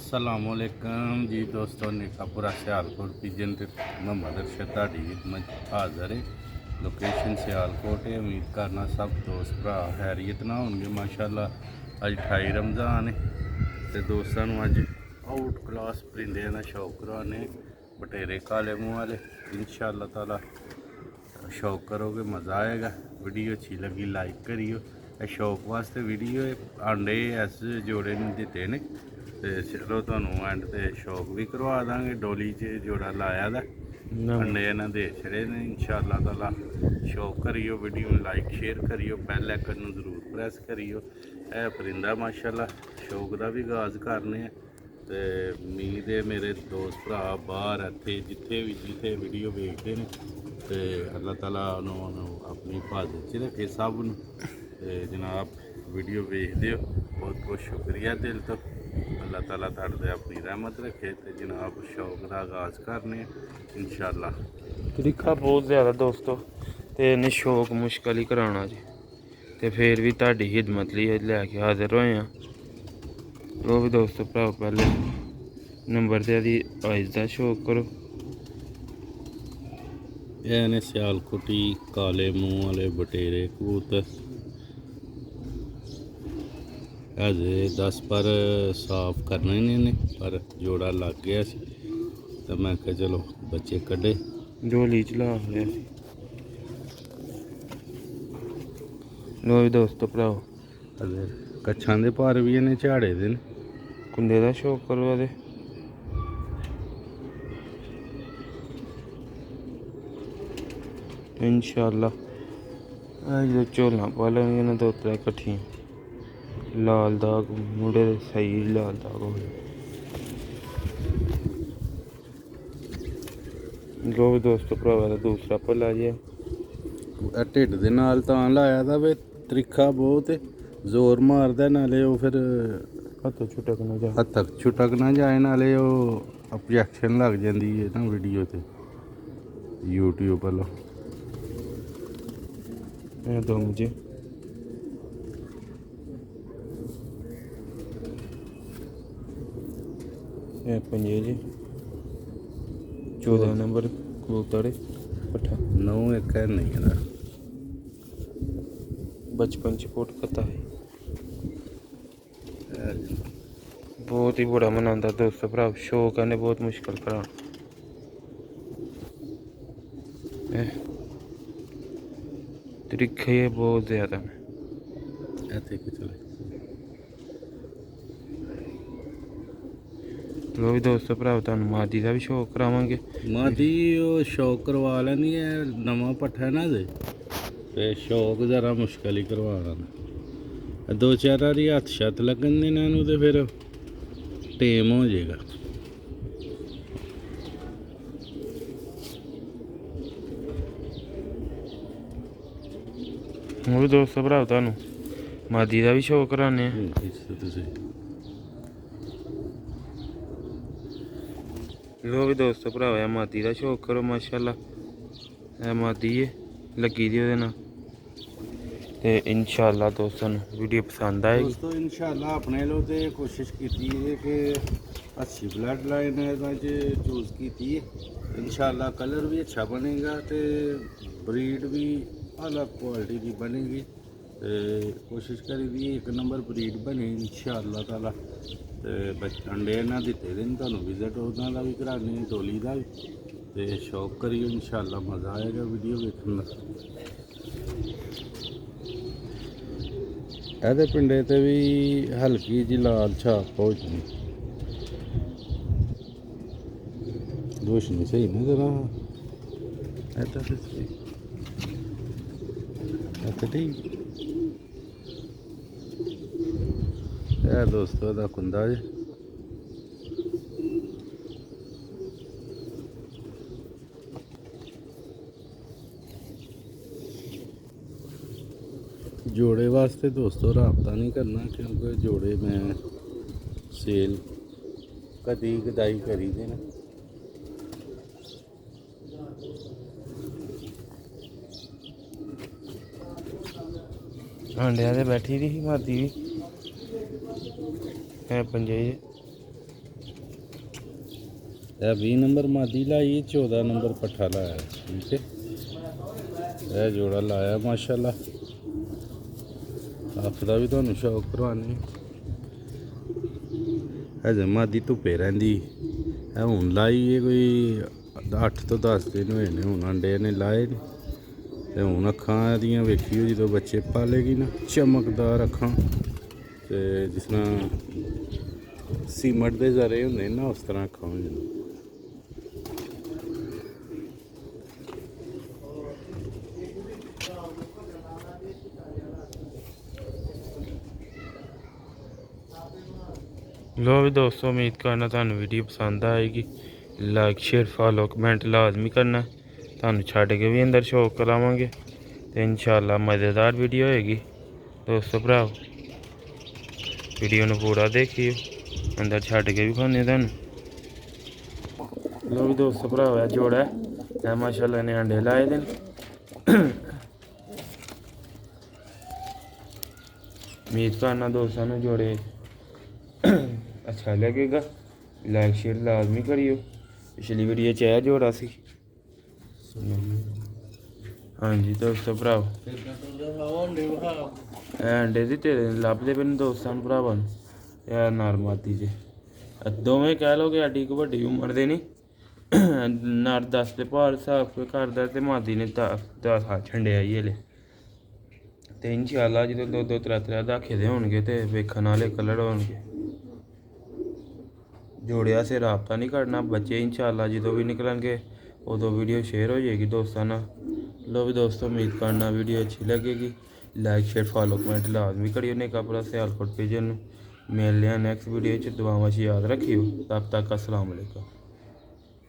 अस्सलामुअलैकुम जी दोस्तों, निकापुरा सियालकोट पिजन ते मोहम्मद अरशद ताड़ी खिदमत हाज़र है। लोकेशन सियालकोट है। उम्मीद करना सब दोस्त भरा हैरियत ना होंगे माशाल्लाह। अज 28 रमज़ान है तो दोस्तों अज आउट क्लास परिंदे का शौक करवाने बटेरे काले मुँह वाले। इंशाअल्लाह ताला शौक करोगे मज़ा आएगा। वीडियो अच्छी लगी लाइक करियो। शौक वास्ते वीडियो अंडे इस जोड़े ने दिते ने तो चलो तुहानू एंड ते शौक भी करवा देंगे। डोली च जोड़ा लाया दा अंडे इन्हें दे छड़े ने। इंशाअल्लाह ताला शौक करियो, वीडियो लाइक शेयर करियो, बैल आइकन नू जरूर प्रेस करियो। यह परिंदा माशाअल्लाह शौक का भी आगाज़ करने ते उम्मीद है मेरे दोस्त भरा बाहर इत्थे जिथे वीडियो देखते हैं तो अल्लाह ताला उन्होंने अपनी हिफाजत च रखे सब नू। ते जनाब वीडियो देखते हो बहुत बहुत शुक्रिया दिल तो। अल्लाह ताला तुहाडे अपनी रहमत रखे तो जनाब शौक का आगाज़ करने इंशाअल्लाह। तरीका बहुत ज़्यादा दोस्तों तो इन्हें शौक मुश्किल ही कराना जी तो फिर भी तुहाडी खिदमत लिए लैके हाजिर होए हैं। वो भी दोस्तों भराओ पहले नंबर से आदि आइज़ शौक करो। यह ने सियालकोटी काले मुँह वाले बटेरे कबूतर अजे 10 पर साफ करने ने पर जोड़ा लग गया सी तो मैं कहा चलो बच्चे कढ़े डोली चला रहे लो भी दोस्तों भराओ अजे कच्छां दे पर भी इन्हें झाड़े दे ने। कुंडे का शौक करो दे इंशाअल्लाह जो झोला पा लेंगे ना दो त्रै कट्ठियां लाल दाग मुंडे सही लाल दाग हो गए। लो भी दोस्तों भरावा का दूसरा भला जी ढिड दे नाल तां लाया दा वे त्रिखा बहुत जोर मारदा नाले वो फिर हथों छुटक ना जा हद तक छुटक ना जाए नाले वो ऑब्जेक्शन लग जाती है ना वीडियो ते यूट्यूब वालों। दो मुझे पंजे जी 14 नंबर कबूतर पट्ठा 9 एक है नहीं है बचपन च पोट खता है बहुत ही बड़ा मनाता दोस्तों भरा शौक है बहुत मुश्किल भरा तरीके बहुत ज़्यादा लो भी दोस्तों भरा तुम मादी का भी शौक करावे। मादी वो शौक करवा लेनी है नवा पट्ठा ना दे ते शौक ज़रा मुश्किल ही करवाना। 2-4 बारी हथ शत लगन देना तो फिर टेम हो जाएगा। वो भी दोस्तों भरा तुम मादी का भी शौक कराने लो भी दोस्तों भरावा मादी का शौक करो माशाल्लाह मादी है लगी दी ओहदे नाल ते इंशाअल्लाह दोस्तों वीडियो पसंद आएगी। दोस्तों इंशाअल्लाह अपने लो तो कोशिश की है कि अच्छी ब्लड लाइन चूज़ की है। इंशाअल्लाह कलर भी अच्छा बनेगा तो ब्रीड भी अलग क्वालिटी की बनेगी। तो कोशिश करी दी एक नंबर ब्रीड बने इंशाअल्लाह ताला। तो अंडे ना दिते दिन तुहानू विजिट उन्होंने का भी कराने डोली का भी तो शौक करियो इंशाअल्लाह मज़ा आएगा वीडियो देखने का। ਇਹਦੇ ਪਿੰਡੇ ਤੇ ਵੀ ਹਲਕੀ ਜੀ ਲਾਲ ਛਾਪ ਹੋ ਜਾਂਦੀ ਰੋਸ਼ਨੀ ਸਹੀ ਨਾ ਜਰਾ ਐਤਾ ਤੇ ਸਹੀ ਐਤਾ ਠੀਕ ਇਹ ਦੋਸਤੋ ਦਾ ਕੁੰਦਾ ਜੀ जोड़े वास्ते दोस्तों रबता नहीं करना क्योंकि जोड़े मैं सेल कदी कदाई करी देना। अंडिया ते बैठी दी मादी भी है पंजे ਇਹ 20 ਨੰਬਰ ਮਾਦੀ ਲਾਈ, 14 ਨੰਬਰ ਪੱਠਾ ਲਾਇਆ। ਠੀਕ ਹੈ, ਇਹ ਜੋੜਾ ਲਾਇਆ ਮਾਸ਼ਾਅੱਲਾ। ਅੱਖ ਦਾ ਵੀ ਤੁਹਾਨੂੰ ਸ਼ੌਕ ਕਰਵਾਉਂਦੇ। ਹਜੇ ਮਾਦੀ ਧੁੱਪੇ ਰਹਿੰਦੀ। ਇਹ ਹੁਣ ਲਾਈ ਹੈ ਕੋਈ 8 ਤੋਂ 10 ਦਿਨ ਹੋਏ ਨੇ, ਹੁਣ ਅੰਡੇ ਨੇ ਲਾਏ ਨੇ। ਤੇ ਹੁਣ ਅੱਖਾਂ ਇਹਦੀਆਂ ਵੇਖੀਓ, ਜਦੋਂ ਬੱਚੇ ਪਾਲੇਗੀ ਨਾ, ਚਮਕਦਾਰ ਅੱਖਾਂ, ਤੇ ਜਿਸ ਤਰ੍ਹਾਂ ਸੀਮਟ ਦੇ ਜ਼ਰੇ ਹੁੰਦੇ ਨਾ, ਉਸ ਤਰ੍ਹਾਂ ਅੱਖਾਂ ਹੋ ਜਾਂਦੀਆਂ। ਲੋ ਵੀ ਦੋਸਤੋ, ਉਮੀਦ ਕਰਨਾ ਤੁਹਾਨੂੰ ਵੀਡੀਓ ਪਸੰਦ ਆਏਗੀ। ਲਾਈਕ ਸ਼ੇਅਰ ਫॉलो ਕਮੈਂਟ ਲਾਜ਼ਮੀ ਕਰਨਾ। ਤੁਹਾਨੂੰ ਛੱਡ ਕੇ ਵੀ ਅੰਦਰ ਸ਼ੌਕ ਕਰਾਵਾਂਗੇ ਤੇ ਇਨਸ਼ਾਅੱਲਾ ਮਜ਼ੇਦਾਰ ਵੀਡੀਓ ਹੋਏਗੀ। ਦੋਸਤੋ ਭਰਾਓ, ਵੀਡੀਓ ਨੂੰ ਪੂਰਾ ਦੇਖਿਓ, ਅੰਦਰ ਛੱਡ ਕੇ ਵੀ ਖਾਣੇ ਤੁਹਾਨੂੰ। ਲੋ ਵੀ ਦੋਸਤੋ ਭਰਾਓ, ਇਹ ਜੋੜਾ ਹੈ ਮਾਸ਼ਾਅੱਲਾ ਨੇ ਅੰਡੇ ਲਾਏ ਦੇ ਨੇ। ਉਮੀਦ ਕਰਨਾ ਦੋਸਤਾਂ ਨੂੰ ਜੋੜੇ अच्छा लगेगा। लाइक शेयर लाजमी करियो। पिछली वीडियो च ਇਹ ਜੋੜਾ ਸੀ। ਹਾਂਜੀ ਦੋਸਤੋ ਭਰਾਓ, ਅੰਡੇ ਦੀ ਤੇਰੇ ਲੱਭਦੇ ਪਏ ਨੇ ਦੋਸਤਾਂ ਨੂੰ ਭਰਾਵਾਂ ਨੂੰ। ਯਾਰ ਨਰਮਾਦੀ ਜੇ ਦੋਵੇਂ ਕਹਿ ਲਓ ਕਿ ਸਾਡੀ ਇੱਕ ਵੱਡੀ ਉਮਰ ਦੇ ਨਹੀਂ। ਨਰ 10 ਦੇ ਭਾਰ ਹਿਸਾਬ ਕਰਦਾ ਤੇ ਮਾਦੀ ਨੇ 10 ਹੱਥ ਛੰਡਿਆ ਹੀ ਹਲੇ। ਤੇ ਇਨਸ਼ਾਅੱਲਾ ਜਦੋਂ 2-2 3-3 ਦਾਖੇ ਦੇ ਹੋਣਗੇ ਤੇ ਵੇਖਣ ਵਾਲੇ ਕਲਰ ਹੋਣਗੇ। ਜੋੜਿਆ ਸੇ ਰਾਬਤਾ ਨਹੀਂ ਕਰਨਾ। ਬੱਚੇ ਇਨਸ਼ਾਅੱਲਾ ਜਦੋਂ ਵੀ ਨਿਕਲਣਗੇ ਉਦੋਂ ਵੀਡੀਓ ਸ਼ੇਅਰ ਹੋ ਜਾਏਗੀ ਦੋਸਤਾਂ ਨਾਲ। लो भी दोस्तों, उम्मीद करना वीडियो अच्छी लगेगी। लाइक शेयर फॉलो कमेंट लाजमी करियो। ने कपड़ा सियालकोट पेजन मिल लिया नेक्स्ट वीडियो। दुआवां याद रखियो। तब तक अस्सलाम वालेकुम।